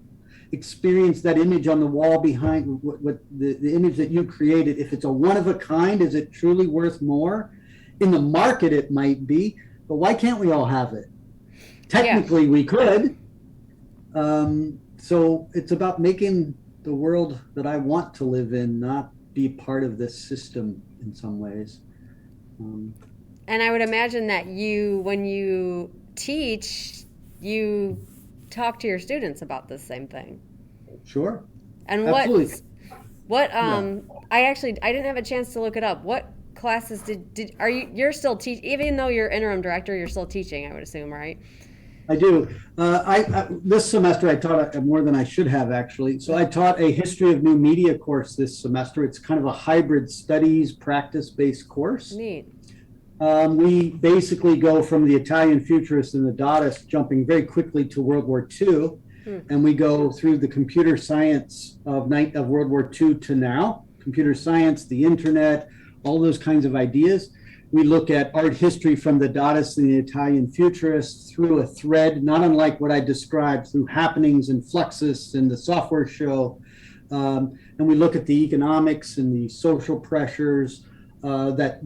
experience that image on the wall behind what the image that you created. If it's a one of a kind, is it truly worth more? In the market, it might be, but why can't we all have it? Yeah. Technically, we could. So it's about making the world that I want to live in, not be part of this system in some ways. Um, And I would imagine that when you teach, you talk to your students about the same thing. sure, And absolutely. Yeah. I didn't have a chance to look it up. What classes you're still teach even though you're interim director, you're still teaching, I would assume, right? I do. This semester I taught more than I should have actually. So I taught a history of new media course this semester. It's kind of a hybrid studies practice-based course. Neat. We basically go from the Italian futurists and the Dadists, jumping very quickly to World War II, and we go through the computer science of World War II to now. Computer science, the internet, all those kinds of ideas. We look at art history from the Dadists and the Italian futurists through a thread, not unlike what I described, through happenings and Fluxus and the software show. And we look at the economics and the social pressures that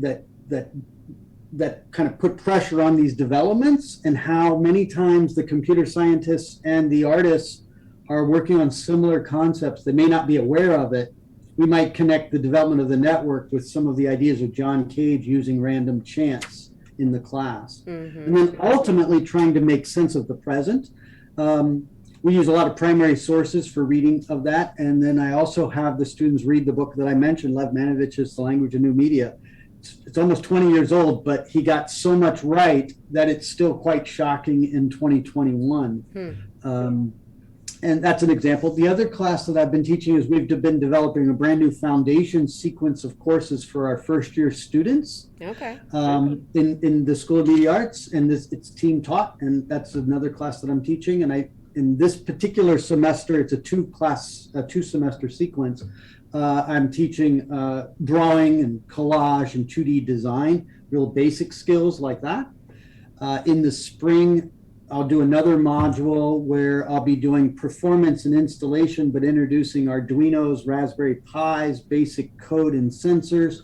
kind of put pressure on these developments, and how many times the computer scientists and the artists are working on similar concepts. They may not be aware of it. We might connect the development of the network with some of the ideas of John Cage using random chance in the class. And then ultimately trying to make sense of the present. We use a lot of primary sources for reading of that. And then I also have the students read the book that I mentioned, Lev Manovich's The Language of New Media. It's almost 20 years old, but he got so much right that it's still quite shocking in 2021. And that's an example. The other class that I've been teaching is we've been developing a brand new foundation sequence of courses for our first year students. Okay. In the School of Media Arts, and it's team taught, and that's another class that I'm teaching. And in this particular semester, it's a two semester sequence. I'm teaching drawing and collage and 2D design, real basic skills like that. In the spring, I'll do another module where I'll be doing performance and installation, but introducing Arduinos, Raspberry Pis, basic code and sensors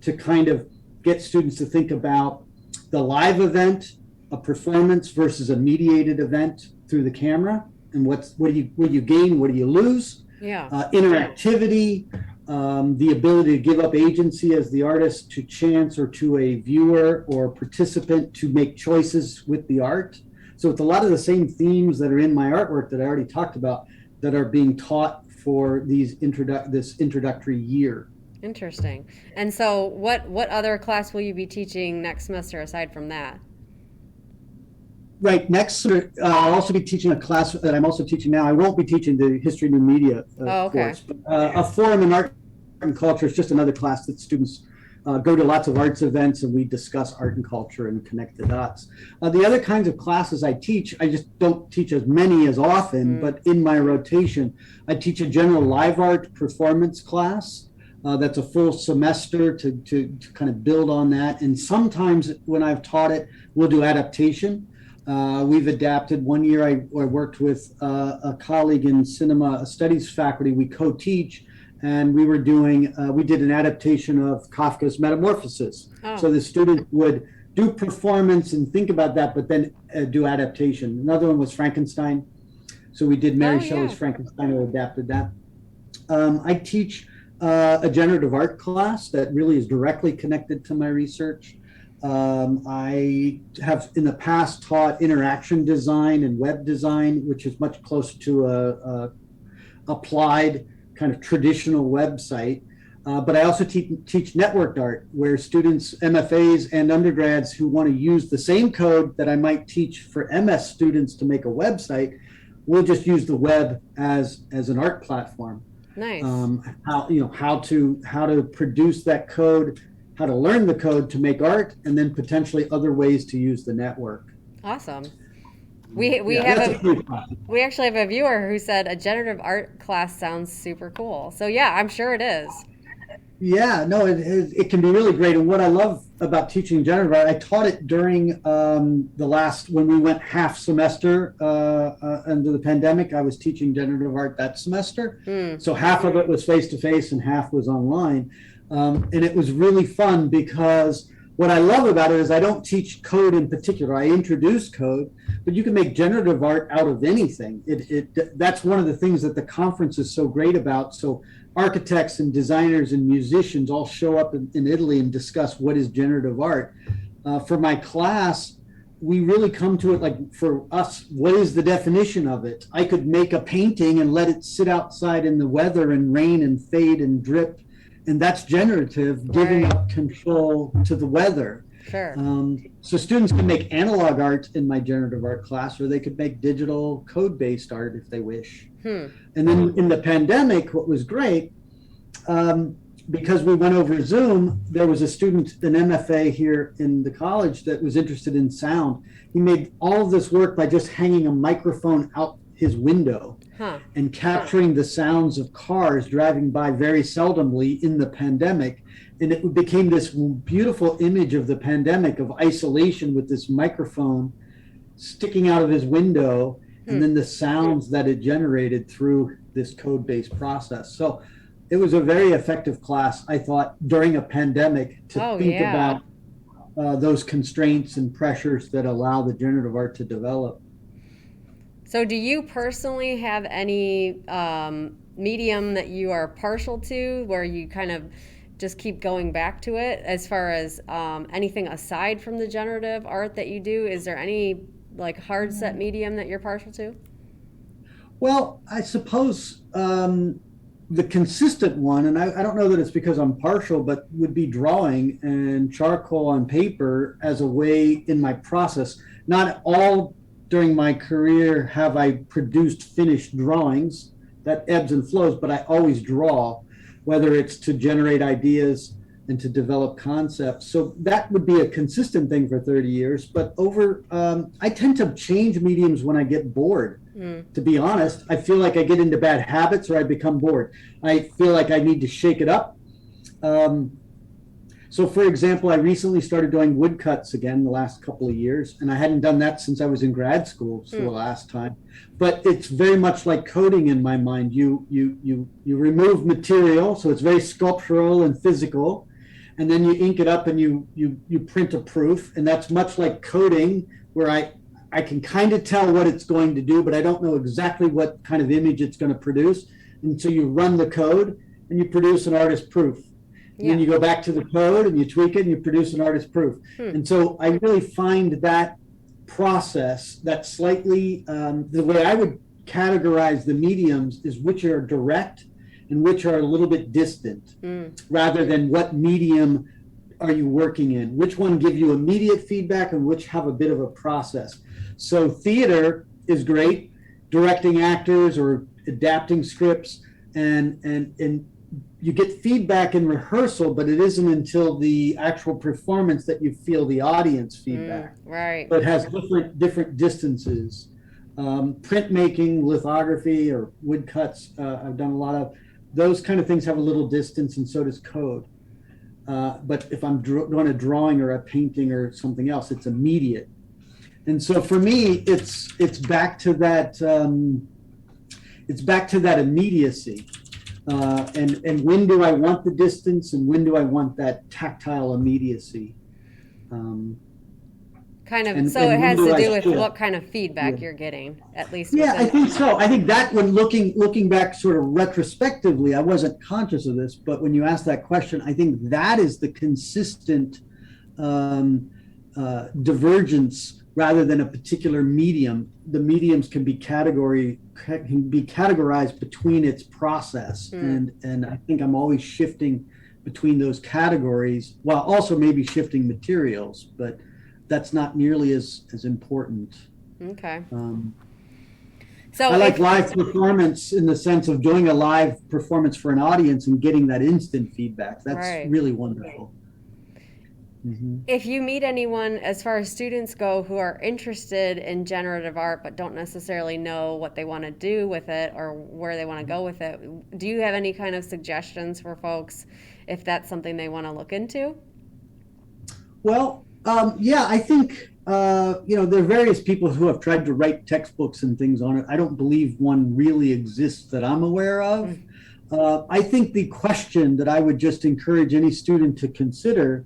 to kind of get students to think about the live event, a performance versus a mediated event through the camera, and what do you gain, what do you lose? Yeah. Interactivity, the ability to give up agency as the artist to chance or to a viewer or participant to make choices with the art. So it's a lot of the same themes that are in my artwork that I already talked about that are being taught for this introductory year. Interesting. And so what other class will you be teaching next semester aside from that? Right. Next, I'll also be teaching a class that I'm also teaching now. I won't be teaching the History of New Media course. But, a forum in art and culture is just another class that students go to lots of arts events, and we discuss art and culture and connect the dots. The other kinds of classes I teach, I just don't teach as many as often, but in my rotation, I teach a general live art performance class. That's a full semester to kind of build on that. And sometimes when I've taught it, we'll do adaptation. We've adapted. One year I worked with a colleague in cinema studies faculty. We co-teach, and we did an adaptation of Kafka's Metamorphosis. So the student would do performance and think about that, but then do adaptation. Another one was Frankenstein. So we did Mary Shelley's Frankenstein and adapted that. I teach a generative art class that really is directly connected to my research. I have in the past taught interaction design and web design, which is much closer to a applied kind of traditional website. But I also teach networked art, where students, MFAs and undergrads who want to use the same code that I might teach for MS students to make a website, will just use the web as an art platform. Nice. How to produce that code, how to learn the code to make art, and then potentially other ways to use the network. Awesome. We actually have a viewer who said a generative art class sounds super cool. So yeah, I'm sure it is. Yeah, no, it can be really great. And what I love about teaching generative art, I taught it during when we went half semester under the pandemic. I was teaching generative art that semester. Hmm. So half of it was face to face and half was online. And it was really fun because what I love about it is I don't teach code in particular. I introduce code, but you can make generative art out of anything. That's one of the things that the conference is so great about. So architects and designers and musicians all show up in Italy and discuss what is generative art. For my class, we really come to it like, for us, what is the definition of it? I could make a painting and let it sit outside in the weather and rain and fade and drip, and that's generative, giving Right. up control to the weather. Sure. So students can make analog art in my generative art class, or they could make digital code-based art if they wish. Hmm. And then in the pandemic, what was great, because we went over Zoom, there was a student, an MFA here in the college, that was interested in sound. He made all of this work by just hanging a microphone out his window Huh. and capturing the sounds of cars driving by very seldomly in the pandemic. And it became this beautiful image of the pandemic, of isolation, with this microphone sticking out of his window, and then the sounds that it generated through this code-based process. So it was a very effective class, I thought, during a pandemic, to Oh, think yeah. about those constraints and pressures that allow the generative art to develop. So, do you personally have any medium that you are partial to, where you kind of just keep going back to it, as far as anything aside from the generative art that you do? Is there any like hard set medium that you're partial to? Well, I suppose the consistent one, and I don't know that it's because I'm partial, but would be drawing and charcoal on paper as a way in my process. Not all during my career have I produced finished drawings. That ebbs and flows, but I always draw, whether it's to generate ideas and to develop concepts. So that would be a consistent thing for 30 years. But I tend to change mediums when I get bored. To be honest, I feel like I get into bad habits or I become bored. I feel like I need to shake it up. Um, so, for example, I recently started doing woodcuts again the last couple of years, and I hadn't done that since I was in grad school, so the last time. But it's very much like coding in my mind. You remove material, so it's very sculptural and physical, and then you ink it up and you print a proof, and that's much like coding, where I can kind of tell what it's going to do, but I don't know exactly what kind of image it's going to produce. And so you run the code and you produce an artist proof. And then you go back to the code and you tweak it and you produce an artist proof. And so I really find that process, that slightly, the way I would categorize the mediums is which are direct and which are a little bit distant, rather than what medium are you working in, which one give you immediate feedback and which have a bit of a process. So theater is great, directing actors or adapting scripts, and you get feedback in rehearsal, but it isn't until the actual performance that you feel the audience feedback. Right. So it has different distances. Printmaking, lithography, or woodcuts, I've done a lot of. Those kind of things have a little distance, and so does code. But if I'm doing a drawing or a painting or something else, it's immediate. And so for me, it's back to that immediacy. And when do I want the distance, and when do I want that tactile immediacy? Kind of. And- So and it has when to do do I with feel- what kind of feedback Yeah. you're getting, at least. Yeah, I within- think so. I think that when looking back sort of retrospectively, I wasn't conscious of this, but when you ask that question, I think that is the consistent divergence rather than a particular medium. The mediums can be categorized between its process, and I think I'm always shifting between those categories while also maybe shifting materials, but that's not nearly as important. Okay. I like live performance in the sense of doing a live performance for an audience and getting that instant feedback. That's Right. really wonderful. If you meet anyone, as far as students go, who are interested in generative art but don't necessarily know what they want to do with it or where they want to go with it, do you have any kind of suggestions for folks if that's something they want to look into? Well, yeah, I think, there are various people who have tried to write textbooks and things on it. I don't believe one really exists that I'm aware of. Mm. I think the question that I would just encourage any student to consider,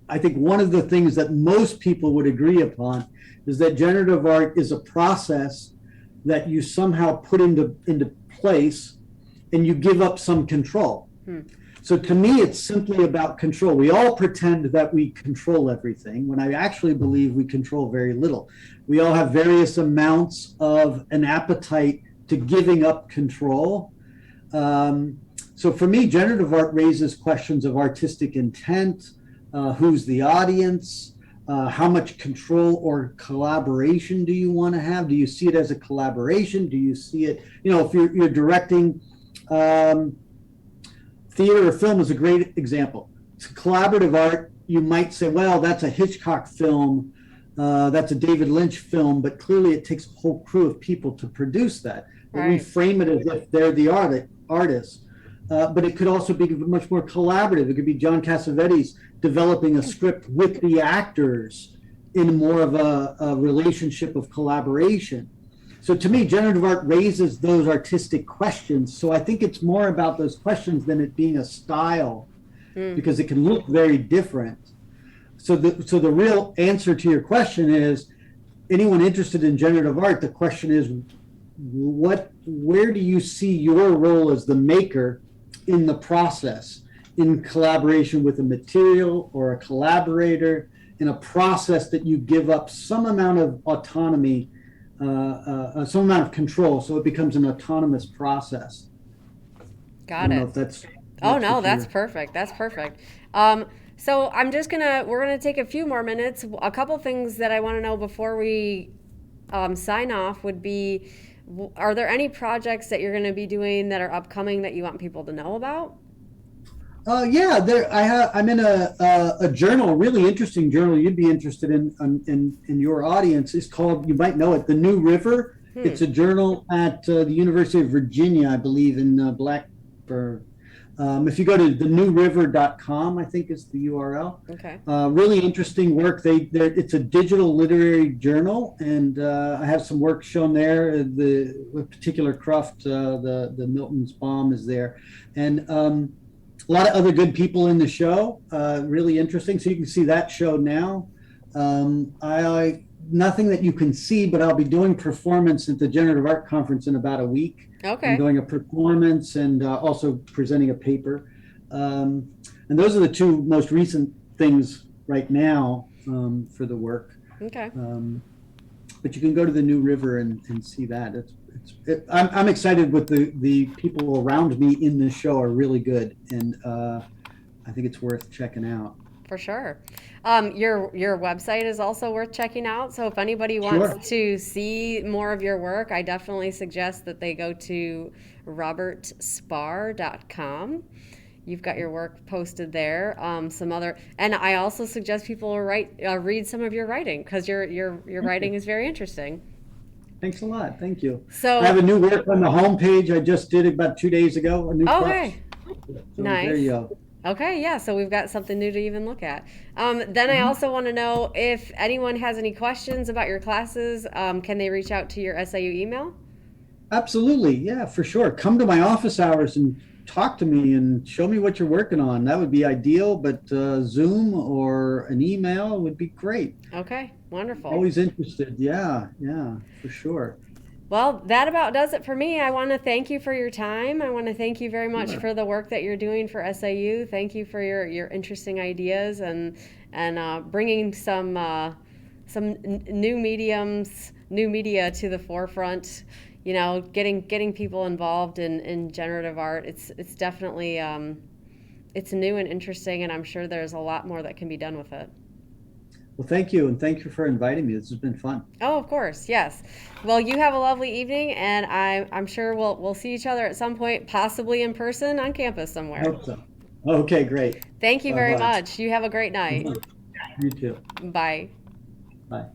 I think one of the things that most people would agree upon is that generative art is a process that you somehow put into place and you give up some control. Hmm. So to me, it's simply about control. We all pretend that we control everything when I actually believe we control very little. We all have various amounts of an appetite to giving up control. So for me, generative art raises questions of artistic intent, who's the audience, how much control or collaboration do you want to have? Do you see it as a collaboration? Do you see it, if you're directing, theater or film is a great example. It's collaborative art. You might say, well, that's a Hitchcock film, that's a David Lynch film, but clearly it takes a whole crew of people to produce that. Right. We frame it as if they're the artist. But it could also be much more collaborative. It could be John Cassavetes developing a script with the actors in more of a relationship of collaboration. So to me, generative art raises those artistic questions. So I think it's more about those questions than it being a style, because it can look very different. So the real answer to your question is, anyone interested in generative art, the question is, where do you see your role as the maker in the process, in collaboration with a material or a collaborator, in a process that you give up some amount of autonomy, some amount of control, so it becomes an autonomous process. Got it. That's oh no, that's perfect. That's perfect. So we're gonna take a few more minutes. A couple things that I want to know before we sign off would be, are there any projects that you're going to be doing that are upcoming that you want people to know about? Yeah, I'm in a journal, a really interesting journal you'd be interested in your audience. It's called, you might know it, The New River. It's a journal at the University of Virginia, I believe, in Blacksburg. If you go to thenewriver.com, I think is the URL. Okay. Really interesting work. It's a digital literary journal, and I have some work shown there. The particular craft, the Milton's Bomb is there, and a lot of other good people in the show. Really interesting. So you can see that show now. Nothing that you can see, but I'll be doing performance at the Generative Art Conference in about a week. Okay. I'm doing a performance and also presenting a paper. And those are the two most recent things right now for the work. Okay. But you can go to the New River and see that. I'm excited with the people around me in the show are really good, and I think it's worth checking out. For sure. Your website is also worth checking out. So if anybody wants to see more of your work, I definitely suggest that they go to robertspahr.com. You've got your work posted there. And I also suggest people read some of your writing, because your writing is very interesting. Thanks a lot. Thank you. So I have a new work on the homepage. I just did it about 2 days ago. Okay. So nice. There you go. Okay, yeah, so we've got something new to even look at. Then I also want to know if anyone has any questions about your classes, can they reach out to your SIU email? Absolutely, yeah, for sure. Come to my office hours and talk to me and show me what you're working on. That would be ideal, but Zoom or an email would be great. Okay, wonderful. Always interested, yeah, for sure. Well, that about does it for me. I want to thank you for your time. I want to thank you very much for the work that you're doing for SIU. Thank you for your interesting ideas and bringing some new media to the forefront. You know, getting people involved in generative art. It's definitely it's new and interesting, and I'm sure there's a lot more that can be done with it. Well, thank you, and thank you for inviting me. This has been fun. Oh, of course, yes. Well, you have a lovely evening, and I'm sure we'll see each other at some point, possibly in person on campus somewhere. I hope so. Okay, great. Thank you very much. You have a great night. You too. Bye. Bye.